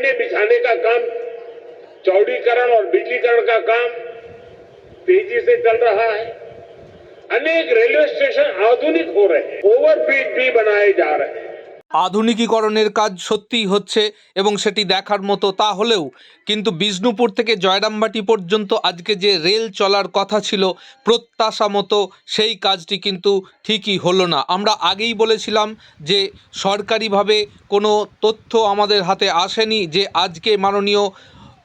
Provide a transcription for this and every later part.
लाइनें बिछाने का काम, चौड़ीकरण और बिजलीकरण का काम तेजी से चल रहा है। अनेक रेलवे स्टेशन आधुनिक हो रहे हैं, ओवरब्रिज भी बनाए जा रहे हैं। আধুনিকীকরণের কাজ সত্যিই হচ্ছে এবং সেটি দেখার মতো। তা হলেও কিন্তু বিষ্ণুপুর থেকে জয়রামবাটি পর্যন্ত আজকে যে রেল চলার কথা ছিল প্রত্যাশা মতো, সেই কাজটি কিন্তু ঠিকই হলো না। আমরা আগেই বলেছিলাম যে সরকারিভাবে কোনো তথ্য আমাদের হাতে আসেনি যে আজকে মাননীয়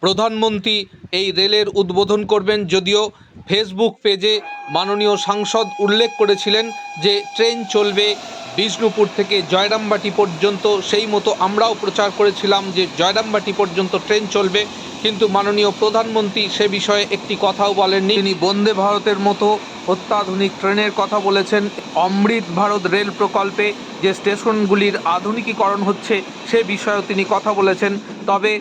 প্রধানমন্ত্রী এই রেলের উদ্বোধন করবেন। যদিও ফেসবুক পেজে মাননীয় সাংসদ উল্লেখ করেছিলেন যে ট্রেন চলবে বিষ্ণুপুর থেকে জয়রামবাটি পর্যন্ত, সেই মতো আমরাও প্রচার করেছিলাম যে জয়রামবাটি পর্যন্ত ট্রেন চলবে। কিন্তু মাননীয় প্রধানমন্ত্রী সে বিষয়ে একটি কথাও বলেননি। তিনি বন্দে ভারতের মতো অত্যাধুনিক ট্রেনের কথা বলেছেন। অমৃত ভারত রেল প্রকল্পে যে স্টেশনগুলির আধুনিকীকরণ হচ্ছে সে বিষয়েও তিনি কথা বলেছেন। তবে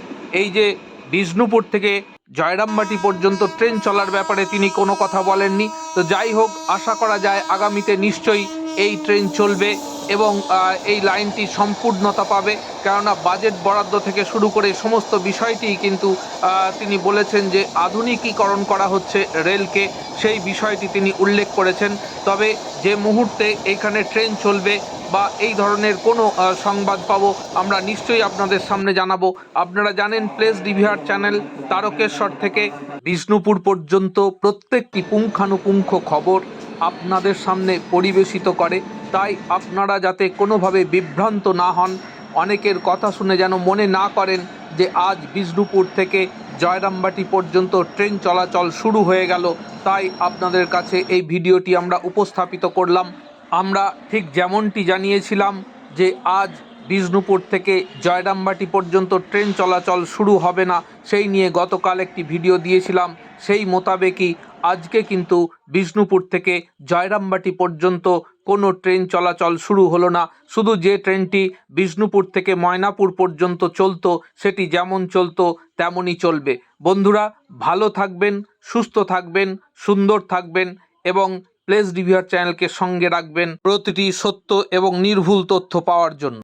এই যে বিষ্ণুপুর থেকে জয়রামবাটি পর্যন্ত ট্রেন চলার ব্যাপারে তিনি কোনো কথা বলেননি। তো যাই হোক, আশা করা যায় আগামীতে নিশ্চয়ই এই ট্রেন চলবে এবং এই লাইনটি সম্পূর্ণতা পাবে। কেননা বাজেট বরাদ্দ থেকে শুরু করে সমস্ত বিষয়টি কিন্তু তিনি বলেছেন যে আধুনিকীকরণ করা হচ্ছে রেলকে, সেই বিষয়টি তিনি উল্লেখ করেছেন। তবে যে মুহূর্তে এখানে ট্রেন চলবে বা এই ধরনের কোনো সংবাদ পাবো আমরা নিশ্চয়ই আপনাদের সামনে জানাবো। আপনারা জানেন প্লেস ডিভিআর চ্যানেল তারকেশ্বর থেকে বিষ্ণুপুর পর্যন্ত প্রত্যেকটি পুঙ্খানুপুঙ্খ খবর আপনাদের সামনে পরিবেশিত করে। তাই আপনারা যাতে কোনোভাবে বিভ্রান্ত না হন, অনেকের কথা শুনে যেন মনে না করেন যে আজ বিষ্ণুপুর থেকে জয়রামবাটি পর্যন্ত ট্রেন চলাচল শুরু হয়ে গেল, তাই আপনাদের কাছে এই ভিডিওটি আমরা উপস্থাপিত করলাম। আমরা ঠিক যেমনটি জানিয়েছিলাম যে আজ বিষ্ণুপুর থেকে জয়রামবাটি পর্যন্ত ট্রেন চলাচল শুরু হবে না, সেই নিয়ে গতকাল একটি ভিডিও দিয়েছিলাম। সেই মোতাবেকই আজকে কিন্তু বিষ্ণুপুর থেকে জয়রামবাটি পর্যন্ত কোনো ট্রেন চলাচল শুরু হলো না। শুধু যে ট্রেনটি বিষ্ণুপুর থেকে ময়নাপুর পর্যন্ত চলতো সেটি যেমন চলতো তেমনই চলবে। বন্ধুরা, ভালো থাকবেন, সুস্থ থাকবেন, সুন্দর থাকবেন এবং প্লেস ডিভিআর চ্যানেলকে সঙ্গে রাখবেন প্রতিটি সত্য এবং নির্ভুল তথ্য পাওয়ার জন্য।